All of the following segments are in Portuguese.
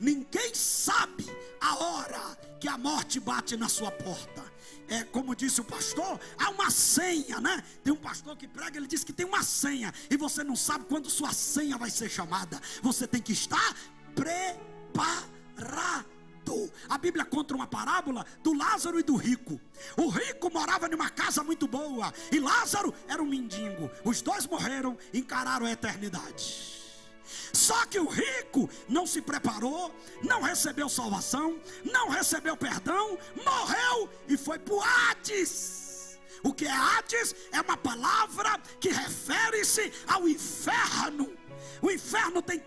Ninguém sabe a hora que a morte bate na sua porta. É como disse o pastor, há uma senha, né? Tem um pastor que prega, ele diz que tem uma senha, e você não sabe quando sua senha vai ser chamada. Você tem que estar preparado. A Bíblia conta uma parábola do Lázaro e do rico. O rico morava numa casa muito boa, e Lázaro era um mendigo. Os dois morreram, encararam a eternidade. Só que o rico não se preparou, não recebeu salvação, não recebeu perdão, morreu e foi para o Hades. O que é Hades? É uma palavra que refere-se ao inferno. O inferno tem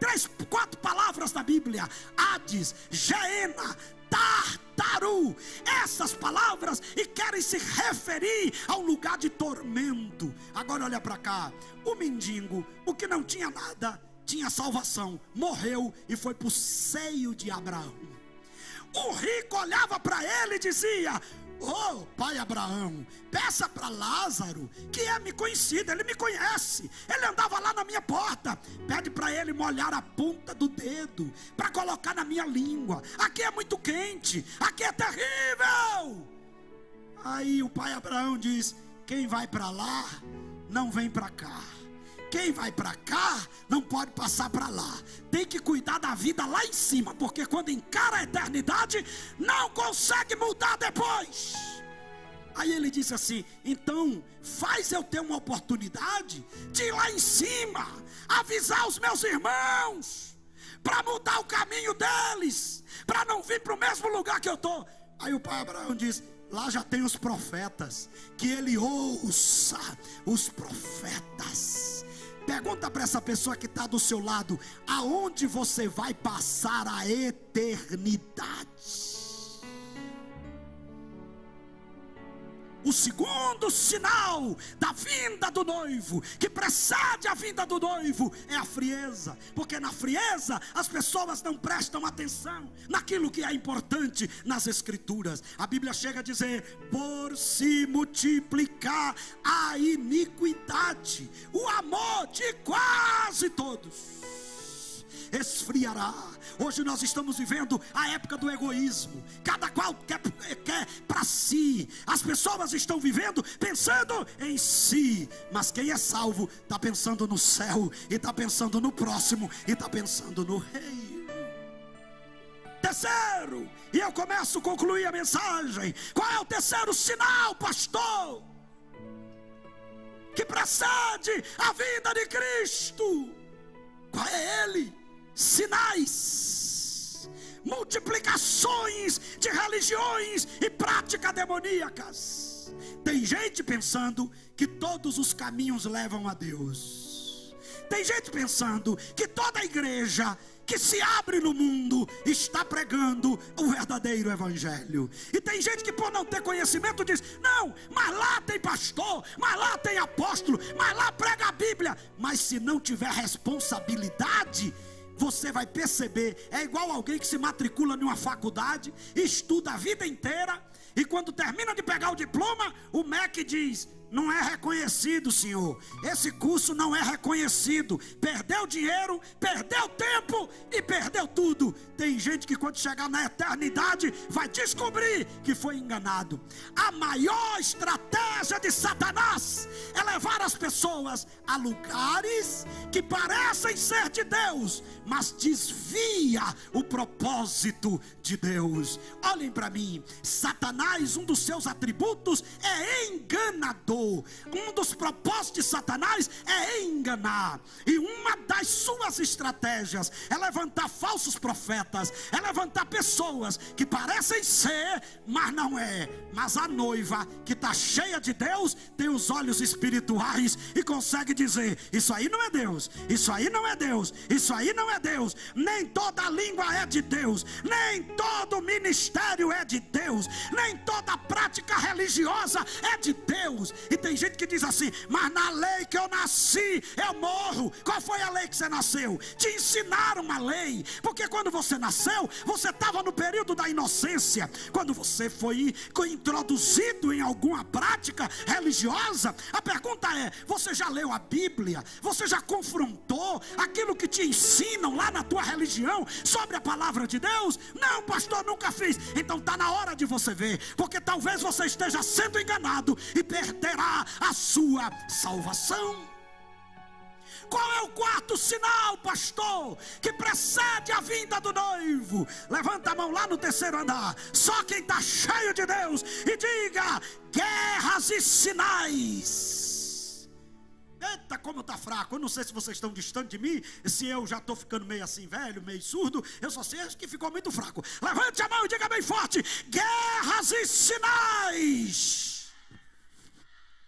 4 palavras na Bíblia: Hades, Geena, Tartaru. Essas palavras e querem se referir ao lugar de tormento. Agora olha para cá. O mendigo, o que não tinha nada, tinha salvação, morreu e foi para o seio de Abraão. O rico olhava para ele e dizia: "Oh, pai Abraão, peça para Lázaro, que é me conhecido, ele me conhece, ele andava lá na minha porta, pede para ele molhar a ponta do dedo, para colocar na minha língua, aqui é muito quente, aqui é terrível." Aí o pai Abraão diz: "Quem vai para lá, não vem para cá. Quem vai para cá, não pode passar para lá. Tem que cuidar da vida lá em cima, porque quando encara a eternidade, não consegue mudar depois." Aí ele disse assim: "Então, faz eu ter uma oportunidade de ir lá em cima, avisar os meus irmãos, para mudar o caminho deles, para não vir para o mesmo lugar que eu estou." Aí o pai Abraão diz: "Lá já tem os profetas, que ele ouça os profetas." Pergunta para essa pessoa que está do seu lado: aonde você vai passar a eternidade? O segundo sinal da vinda do noivo, que precede a vinda do noivo, é a frieza. Porque na frieza as pessoas não prestam atenção naquilo que é importante nas escrituras. A Bíblia chega a dizer: por se multiplicar a iniquidade, o amor de quase todos esfriará. Hoje nós estamos vivendo a época do egoísmo. Cada qual quer para si. As pessoas estão vivendo pensando em si. Mas quem é salvo está pensando no céu, e está pensando no próximo, e está pensando no reino. Terceiro, e eu começo a concluir a mensagem: qual é o terceiro sinal, pastor, que precede a vinda de Cristo? Qual é ele? Sinais, multiplicações de religiões e práticas demoníacas. Tem gente pensando que todos os caminhos levam a Deus. Tem gente pensando que toda igreja que se abre no mundo está pregando o verdadeiro evangelho. E tem gente que, por não ter conhecimento, diz: "Não, mas lá tem pastor, mas lá tem apóstolo, mas lá prega a Bíblia." Mas se não tiver responsabilidade, você vai perceber. É igual alguém que se matricula em uma faculdade, estuda a vida inteira, e quando termina de pegar o diploma, o MEC diz: "Não é reconhecido, senhor. Esse curso não é reconhecido." Perdeu dinheiro, perdeu tempo e perdeu tudo. Tem gente que, quando chegar na eternidade, vai descobrir que foi enganado. A maior estratégia de Satanás é levar as pessoas a lugares que parecem ser de Deus, mas desvia o propósito de Deus. Olhem para mim. Satanás, um dos seus atributos é enganador. Um dos propósitos de Satanás é enganar. E uma das suas estratégias é levantar falsos profetas, é levantar pessoas que parecem ser, mas não é. Mas a noiva que está cheia de Deus tem os olhos espirituais e consegue dizer: "Isso aí não é Deus, isso aí não é Deus, isso aí não é Deus." Nem toda língua é de Deus, nem todo ministério é de Deus, nem toda prática religiosa é de Deus. E tem gente que diz assim: mas na lei que eu nasci, eu morro. Qual foi a lei que você nasceu? Te ensinaram uma lei, porque quando você nasceu, você estava no período da inocência. Quando você foi introduzido em alguma prática religiosa, a pergunta é: você já leu a Bíblia? Você já confrontou aquilo que te ensinam lá na tua religião sobre a palavra de Deus? Não, pastor, nunca fiz. Então está na hora de você ver, porque talvez você esteja sendo enganado e perderá a sua salvação. Qual é o quarto sinal, pastor, que precede a vinda do noivo? Levanta a mão lá no terceiro andar, só quem está cheio de Deus, e diga: guerras e sinais. Eita, como está fraco. Eu não sei se vocês estão distante de mim, se eu já estou ficando meio assim velho, meio surdo. Eu só sei que ficou muito fraco. Levante a mão e diga bem forte: guerras e sinais.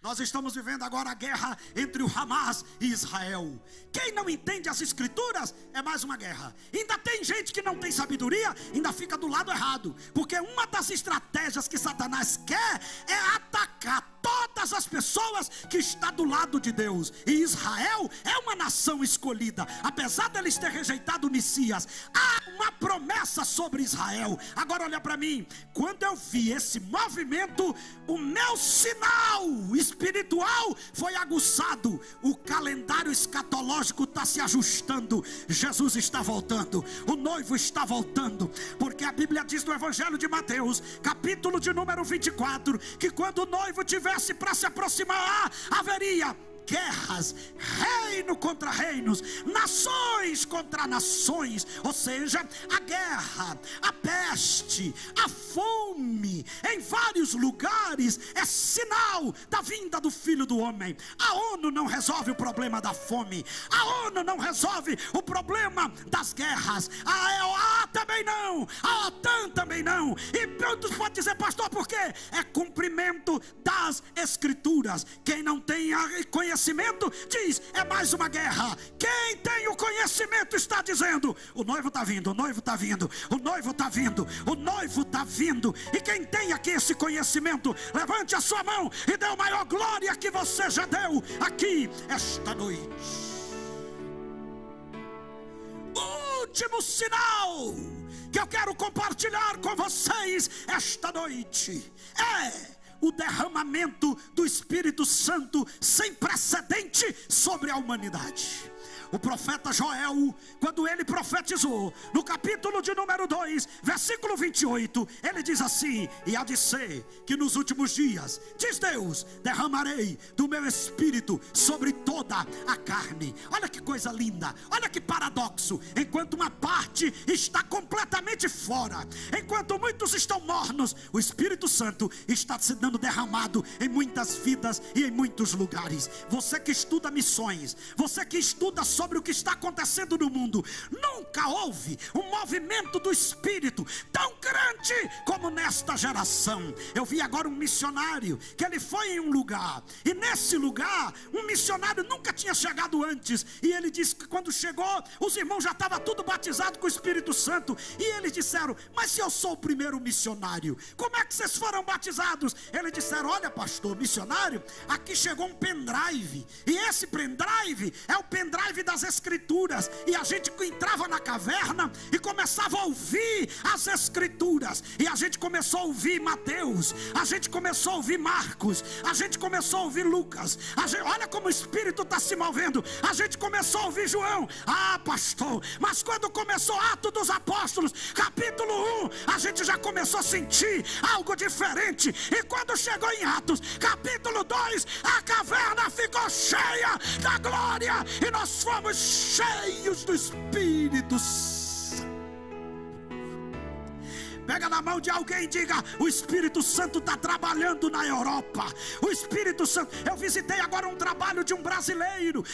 Nós estamos vivendo agora a guerra entre o Hamas e Israel. Quem não entende as escrituras, é mais uma guerra. Ainda tem gente que não tem sabedoria, ainda fica do lado errado. Porque uma das estratégias que Satanás quer é atacar todas as pessoas que estão do lado de Deus. E Israel é uma nação escolhida. Apesar deles ter rejeitado o Messias, há uma promessa sobre Israel. Agora olha para mim. Quando eu vi esse movimento, o meu sinal espiritual foi aguçado. O calendário escatológico está se ajustando. Jesus está voltando. O noivo está voltando. Porque a Bíblia diz no Evangelho de Mateus, capítulo de número 24, que quando o noivo tivesse para se aproximar, haveria guerras, reino contra reinos, nações contra nações. Ou seja, a guerra, a peste, a fome em vários lugares é sinal da vinda do Filho do Homem. A ONU não resolve o problema da fome, a ONU não resolve o problema das guerras, a EOA também não, a OTAN também não. E muitos podem dizer: pastor, por quê? É cumprimento das escrituras. Quem não tem conhecimento diz: é mais uma guerra. Quem tem o conhecimento está dizendo: o noivo está vindo, o noivo está vindo, o noivo está vindo, o noivo está vindo. E quem tem aqui esse conhecimento, levante a sua mão e dê a maior glória que você já deu aqui esta noite. Último sinal que eu quero compartilhar com vocês esta noite é o derramamento do Espírito Santo sem precedente sobre a humanidade. O profeta Joel, quando ele profetizou, no capítulo de número 2, versículo 28, ele diz assim: e há de ser que nos últimos dias, diz Deus, derramarei do meu Espírito sobre toda a carne. Olha que coisa linda, olha que paradoxo. Enquanto uma parte está completamente fora, enquanto muitos estão mornos, o Espírito Santo está se dando derramado em muitas vidas e em muitos lugares. Você que estuda missões, você que estuda sobre o que está acontecendo no mundo, nunca houve um movimento do Espírito tão grande como nesta geração. Eu vi agora um missionário que ele foi em um lugar, e nesse lugar um missionário nunca tinha chegado antes, e ele disse que quando chegou, os irmãos já estavam tudo batizados com o Espírito Santo, e eles disseram: mas se eu sou o primeiro missionário, como é que vocês foram batizados? Eles disseram: olha, pastor, missionário, aqui chegou um pendrive, e esse pendrive é o pendrive das escrituras, e a gente entrava na caverna e começava a ouvir as escrituras, e a gente começou a ouvir Mateus, a gente começou a ouvir Marcos, a gente começou a ouvir Lucas, olha como o Espírito está se movendo, a gente começou a ouvir João. Ah, pastor, mas quando começou Atos dos Apóstolos, capítulo 1, a gente já começou a sentir algo diferente, e quando chegou em Atos, capítulo 2, a caverna ficou cheia da glória, e nós fomos cheios do Espírito Santo. Pega na mão de alguém e diga: o Espírito Santo está trabalhando na Europa. O Espírito Santo. Eu visitei agora um trabalho de um brasileiro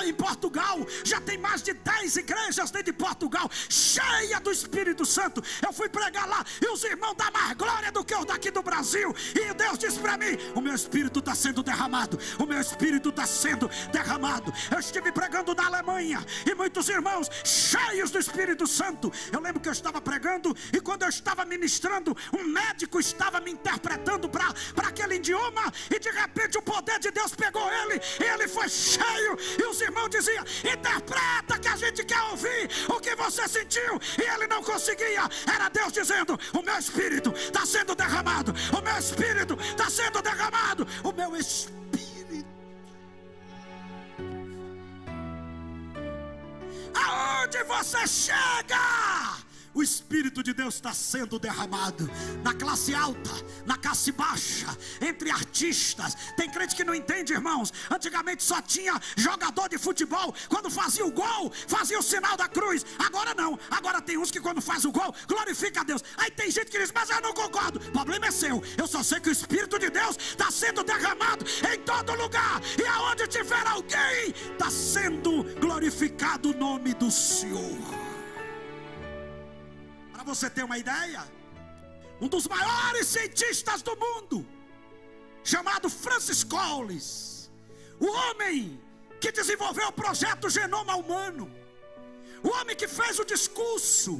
em Portugal. Já tem mais de 10 igrejas dentro de Portugal, cheia do Espírito Santo. Eu fui pregar lá e os irmãos dão mais glória do que os daqui do Brasil. E Deus disse para mim: o meu Espírito está sendo derramado. O meu Espírito está sendo derramado. Eu estive pregando na Alemanha e muitos irmãos cheios do Espírito Santo. Eu lembro que eu estava pregando, e quando quando eu estava ministrando, um médico estava me interpretando para aquele idioma, e de repente o poder de Deus pegou ele, e ele foi cheio, e os irmãos diziam: interpreta que a gente quer ouvir o que você sentiu, e ele não conseguia. Era Deus dizendo: o meu espírito está sendo derramado, o meu espírito está sendo derramado, o meu espírito. Aonde você chega, o Espírito de Deus está sendo derramado. Na classe alta, na classe baixa, entre artistas. Tem crente que não entende, irmãos. Antigamente só tinha jogador de futebol, quando fazia o gol, fazia o sinal da cruz. Agora não, agora tem uns que quando faz o gol, glorifica a Deus. Aí tem gente que diz: mas eu não concordo. O problema é seu. Eu só sei que o Espírito de Deus está sendo derramado em todo lugar, e aonde tiver alguém, está sendo glorificado o nome do Senhor. Para você ter uma ideia, um dos maiores cientistas do mundo, chamado Francis Collins, o homem que desenvolveu o projeto Genoma Humano, o homem que fez o discurso